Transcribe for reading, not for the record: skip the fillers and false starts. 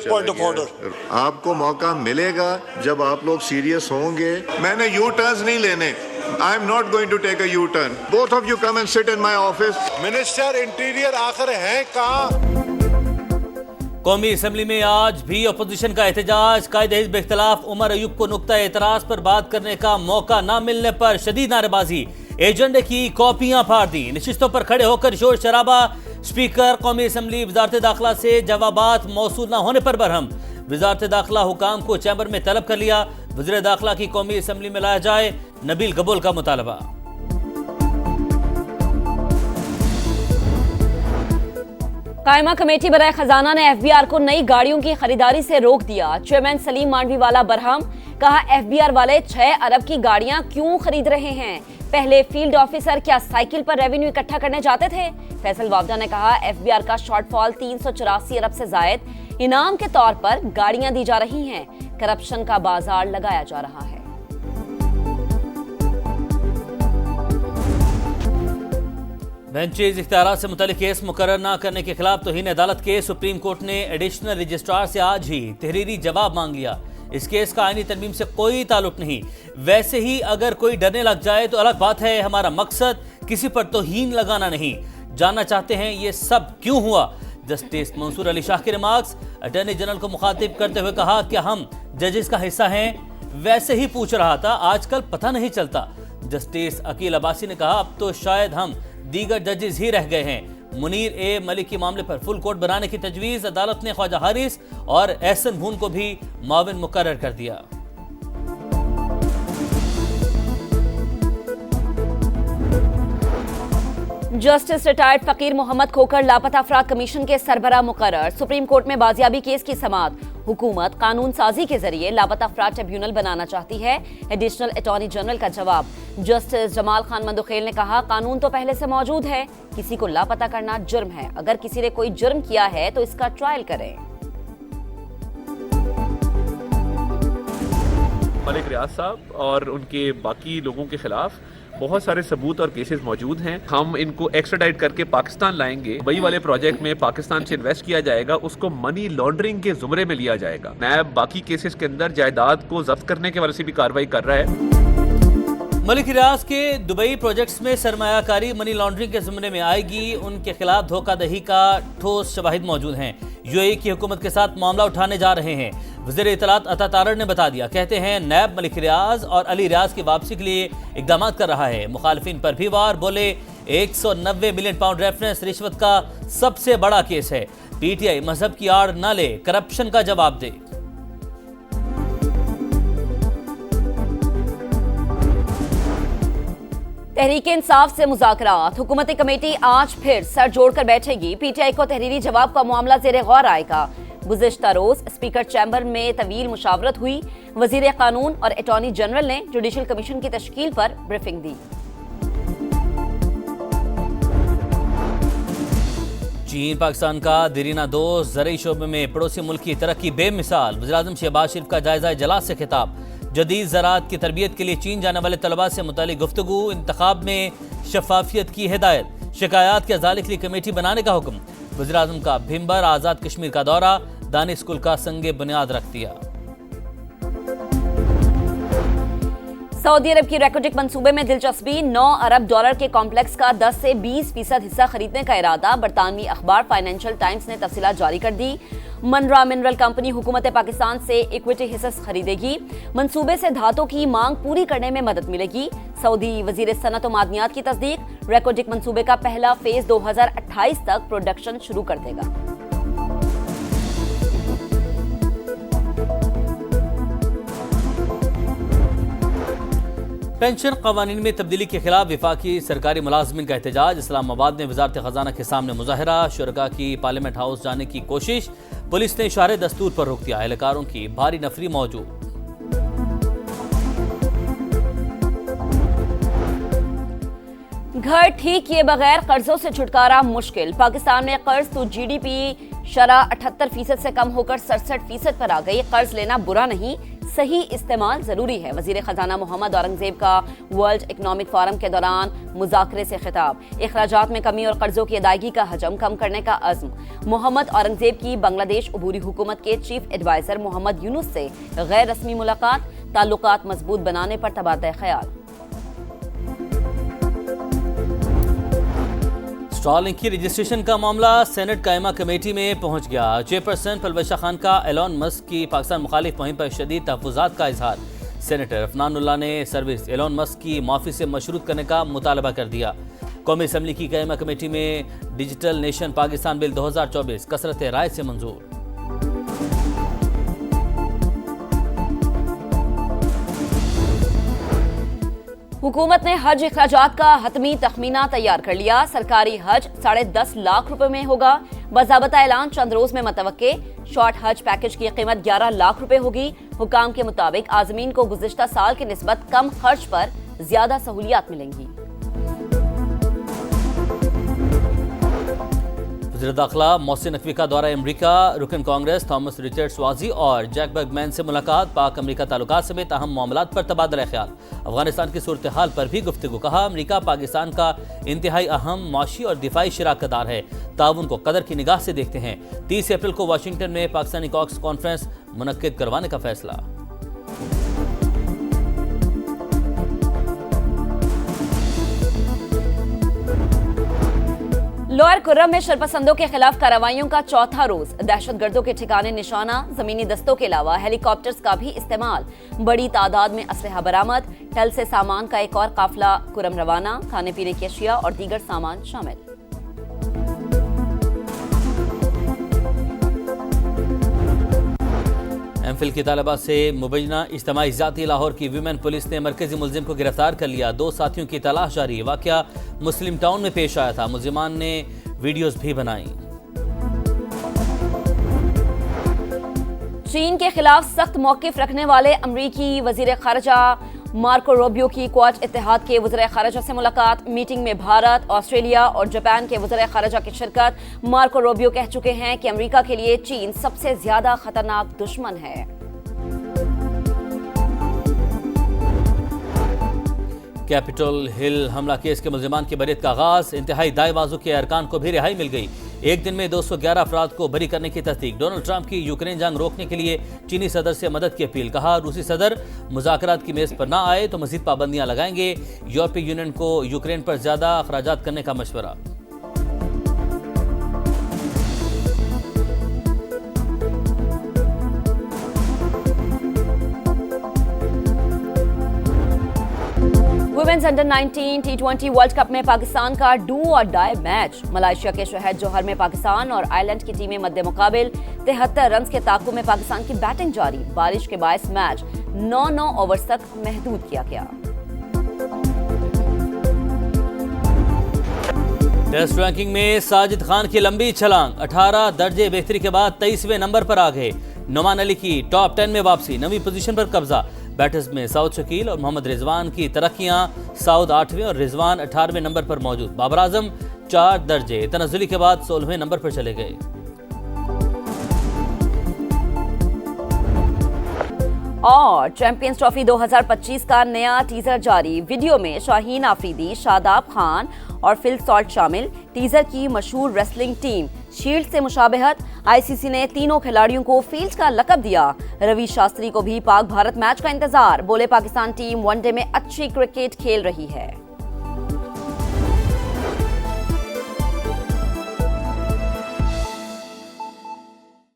Point of order. आपको मौका मिलेगा जब आप लोग सीरियस होंगे। मैंने यू टर्न्स नहीं लेने। I am not going to take a U-turn. Both of you come and sit in my office. Minister interior आखिर है कहाँ? कौमी असम्बली में आज भी अपोजिशन का एहतजाज। कायदे हिज़्ब इख्तिलाफ उमर अयूब को नुक्ता एतराज पर बात करने का मौका न मिलने पर शदीद नारेबाजी। एजेंडे की कॉपियां फाड़ दी। नशिस्तों पर खड़े होकर शोर शराबा। स्पीकर कौमी असम्बली वजारत दाखिला से जवाबात मौसूल न होने पर बरहम। वजारत दाखिला हुकाम को चैम्बर में तलब कर लिया। वज़ीर दाखिला की कौमी असम्बली में लाया जाए नबील गबूल का मुतालबा। कायमा कमेटी बराए खजाना ने एफबीआर को नई गाड़ियों की खरीदारी से रोक दिया। चेयरमैन सलीम मांडवीवाला बरहम। कहा एफबीआर वाले 6 अरब की गाड़ियां क्यों खरीद रहे हैं? पहले फील्ड ऑफिसर क्या साइकिल पर रेवेन्यू इकट्ठा करने जाते थे? फैसल वावदा ने कहा एफबीआर का शॉर्टफॉल 384 अरब से जायद इनाम के तौर पर गाड़ियां दी जा रही हैं। करप्शन का बाजार लगाया जा रहा है। बेंचेज इख्तियारात से मुतालिक केस मुकर्रर न करने के खिलाफ तौहीन अदालत के सुप्रीम कोर्ट ने एडिशनल रजिस्ट्रार से आज ही तहरीरी जवाब मांग लिया। इस केस का आईनी तरमीम से कोई ताल्लुक नहीं। वैसे ही अगर कोई डरने लग जाए तो अलग बात है। हमारा मकसद किसी पर तौहीन लगाना नहीं। जानना चाहते हैं ये सब क्यों हुआ? जस्टिस मंसूर अली शाह के रिमार्क्स। अटॉर्नी जनरल को मुखातिब करते हुए कहा कि हम जजेस का हिस्सा हैं। वैसे ही पूछ रहा था, आजकल पता नहीं चलता। जस्टिस अकील अब्बासी ने कहा अब तो शायद हम दीगर जजेस ही रह गए हैं। मुनीर ए मलिक के मामले पर फुल कोर्ट बनाने की तजवीज़। अदालत ने ख्वाजा हारिस और एहसन भून को भी माविन मुकर्रर कर दिया। जस्टिस रिटायर्ड फकीर मोहम्मद खोखर लापता अफराद कमीशन के सरबराह मुकर्रर। सुप्रीम कोर्ट में बाजियाबी केस की समाअत। हुकूमत कानून साजी के जरिए लापता अफराद ट्रिब्यूनल बनाना चाहती है। एडिशनल अटॉर्नी जनरल का जवाब। जस्टिस जमाल खान मंदुखेल ने कहा कानून तो पहले से मौजूद है। किसी को लापता करना जुर्म है। अगर किसी ने कोई जुर्म किया है तो इसका ट्रायल करें। मलिक रियाज साहब और उनके बाकी लोगों के खिलाफ बहुत सारे सबूत और केसेस मौजूद हैं। हम इनको एक्स्ट्राडाइट करके पाकिस्तान लाएंगे। दुबई वाले प्रोजेक्ट में पाकिस्तान से इन्वेस्ट किया जाएगा, उसको मनी लॉन्ड्रिंग के जुमरे में लिया जाएगा। नैब बाकी केसेस के अंदर जायदाद को जब्त करने के वजह से भी कार्रवाई कर रहा है। मलिक रियाज के दुबई प्रोजेक्ट्स में सरमायाकारी मनी लॉन्ड्रिंग के ज़िम्मे में आएगी। उनके खिलाफ धोखाधड़ी का ठोस शवाहिद मौजूद हैं। यूएई की हुकूमत के साथ मामला उठाने जा रहे हैं। वज़ीर इत्तलात अता तारड़ ने बता दिया। कहते हैं नैब मलिक रियाज और अली रियाज की वापसी के लिए इकदाम कर रहा है। मुखालिफिन पर भी वार। बोले 190 मिलियन पाउंड रेफरेंस रिश्वत का सबसे बड़ा केस है। पीटीआई मजहब की आड़ न ले, करप्शन का जवाब दे। तहरीक इंसाफ से मुज़ाकरात। हुकूमती कमेटी आज फिर सर जोड़कर बैठेगी। पीटीआई को तहरीरी जवाब का मामला ज़ेरे गौर आएगा। गुज़िश्ता रोज स्पीकर चैम्बर में तवील मुशावरत हुई। वज़ीर कानून और अटॉर्नी जनरल ने जुडिशल कमीशन की तश्कील पर ब्रीफिंग दी। चीन पाकिस्तान का दीरीना दोस्त। ज़रई शोबे में पड़ोसी मुल्क की तरक्की बेमिसाल। वज़ीर-ए-आज़म शहबाज शरीफ का जायजा इजलास से खिताब। जदीद ज़राअत की तरबियत के लिए चीन जाने वाले तलबा से मुतालिक गुफ्तगू। इंतखाब में शफाफियत की हिदायत। शिकायत के अजाले के लिए कमेटी बनाने का हुक्म। वज़ीर-ए-आज़म का भिम्बर आज़ाद कश्मीर का दौरा। दानिश स्कूल का संगे बुनियाद रख दिया। सऊदी अरब की रेकोडिक मंसूबे में दिलचस्पी। 9 अरब डॉलर के कॉम्प्लेक्स का 10 से 20% हिस्सा खरीदने का इरादा। बरतानवी अखबार फाइनेंशियल टाइम्स ने तफसीलात जारी कर दी। मनरा मिनरल कंपनी हुकूमत पाकिस्तान से इक्विटी हिस्सेस खरीदेगी। मंसूबे से धातों की मांग पूरी करने में मदद मिलेगी। सऊदी वजीर सनत और मादनियात की तस्दीक। रेकोडिक मंसूबे का पहला फेज 2028 तक प्रोडक्शन शुरू कर देगा। पेंशन कवानीन में तब्दीली के खिलाफ विफाकी सरकारी मुलाजमिन का एहतजाज। इस्लामाबाद में वजारत खजाना के सामने मुजाहरा। शुरका की पार्लियामेंट हाउस जाने की कोशिश। पुलिस ने इशारे दस्तूर पर रोक दिया। एहलकारों की भारी नफरी मौजूद। घर ठीक किए बगैर कर्जों से छुटकारा मुश्किल। पाकिस्तान में कर्ज तो जीडीपी शरह 78% से कम होकर 67% पर आ गई। कर्ज लेना बुरा नहीं, सही इस्तेमाल जरूरी है। वजीर खजाना मोहम्मद औरंगजेब का वर्ल्ड इकोनॉमिक फोरम के दौरान मुज़ाकरे से खिताब। अखराजात में कमी और कर्जों की अदायगी का हजम कम करने का अज़्म। मोहम्मद औरंगजेब की बांग्लादेश अबूरी हुकूमत के चीफ एडवाइजर मोहम्मद यूनुस से गैर रस्मी मुलाकात। ताल्लुकात मजबूत बनाने पर तबादला ख्याल। स्टारलिंक की रजिस्ट्रेशन का मामला सेनेट कायमा कमेटी में पहुंच गया। चेयरपर्सन पलवशा खान का एलोन मस्क की पाकिस्तान मुखालिफ मुहिम पर शदीद तहफ़्फ़ुज़ात का इजहार। सेनेटर अफनानुल्लाह ने सर्विस एलोन मस्क की माफ़ी से मशरूत करने का मुतालबा कर दिया। कौमी असम्बली की कायमा कमेटी में डिजिटल नेशन पाकिस्तान बिल 2024 कसरत राय से मंजूर। हुकूमत ने हज अखराजात का हतमी तखमीना तैयार कर लिया। सरकारी हज 10.5 लाख रुपए में होगा। बाज़ाबता ऐलान चंद रोज में मतवक्के। शॉर्ट हज पैकेज की कीमत 11 लाख रुपए होगी। हुकाम के मुताबिक आज़मीन को गुज़िश्ता साल की निस्बत कम खर्च पर ज्यादा सहूलियात मिलेंगी। वज़ीर दाखिला मोहसिन नकवी का दौरा अमरीका। रुकन कांग्रेस थॉमस रिचर्ड स्वाजी और जैक बर्गमैन से मुलाकात। पाक अमरीका ताल्लुकात समेत अहम मामलात पर तबादला ख्याल। अफगानिस्तान की सूरत हाल पर भी गुफ्तगू। कहा अमरीका पाकिस्तान का इंतहाई अहम माशी और दिफाई शराकतदार है। ताउन को कदर की निगाह से देखते हैं। 30 अप्रैल को वाशिंगटन में पाकिस्तानी कॉक्स कॉन्फ्रेंस मुनक्किद करवाने का फैसला। लोअर कुर्रम में शरपसंदों के खिलाफ कार्रवाइयों का चौथा रोज। दहशतगर्दों के ठिकाने निशाना। जमीनी दस्तों के अलावा हेलीकॉप्टर्स का भी इस्तेमाल। बड़ी तादाद में असलहा बरामद। टल से सामान का एक और काफिला कुर्रम रवाना। खाने पीने की अशिया और दीगर सामान शामिल। एमफिल की तालिबा से मुबैना इज्तिमाई ज़ाती। लाहौर की वीमेन पुलिस ने मरकजी मुलजिम को गिरफ्तार कर लिया। 2 साथियों की तलाश जारी। वाकया मुस्लिम टाउन में पेश आया था। मुलजिमान ने वीडियोस भी बनाई। चीन के खिलाफ सख्त मौकिफ रखने वाले अमरीकी वजीर खारजा मार्को रूबियो की क्वाड इत्तेहाद के वज़ीर खारजा से मुलाकात। मीटिंग में भारत, ऑस्ट्रेलिया और जापान के वज़ीर खारजा की शिरकत। मार्को रूबियो कह चुके हैं कि अमेरिका के लिए चीन सबसे ज्यादा खतरनाक दुश्मन है। कैपिटल हिल हमला केस के मुलजिमान की बरीत का आगाज। इंतहाई दाएं बाजू के अरकान को भी रिहाई मिल गई। एक दिन में 211 अफराद को बरी करने की तस्दीक। डोनाल्ड ट्रंप की यूक्रेन जंग रोकने के लिए चीनी सदर से मदद की अपील। कहा रूसी सदर मुज़ाकरात की मेज पर ना आए तो मजीद पाबंदियां लगाएंगे। यूरोपीय यूनियन को यूक्रेन पर ज्यादा अखराजात करने का मशवरा। Women's under 19 T20 world cup में पाकिस्तान का डू और डाई मैच। मलेशिया के शहर जौहर में पाकिस्तान और आयरलैंड की टीमें मद्दे मुकाबिल। 73 रन के ताक़ुब में पाकिस्तान की बैटिंग जारी। बारिश के बायस मैच 9 ओवर्स तक महदूद किया गया। टेस्ट रैंकिंग में साजिद खान की लंबी छलांग। 18 दर्जे बेहतरी के बाद 23वें नंबर पर आ गए। नुमान अली की टॉप 10 में वापसी। 9वीं पोजीशन पर कब्जा। बैटर्स में सऊद शकील और मोहम्मद रिजवान की तरक्कियां। सऊद 8वें और रिजवान 18वें नंबर पर मौजूद। बाबर आजम 4 दर्जे तनज़्ज़ुली के बाद 16वें नंबर पर चले गए। और चैंपियंस ट्रॉफी 2025 का नया टीजर जारी। वीडियो में शाहीन आफरीदी, शादाब खान और फिल सॉल्ट शामिल। टीजर की मशहूर रेसलिंग टीम शील्ड से मुशाबहत। आईसीसी ने तीनों खिलाड़ियों को फील्ड का लकब दिया। रवि शास्त्री को भी पाक भारत मैच का इंतजार। बोले पाकिस्तान टीम वनडे में अच्छी क्रिकेट खेल रही है।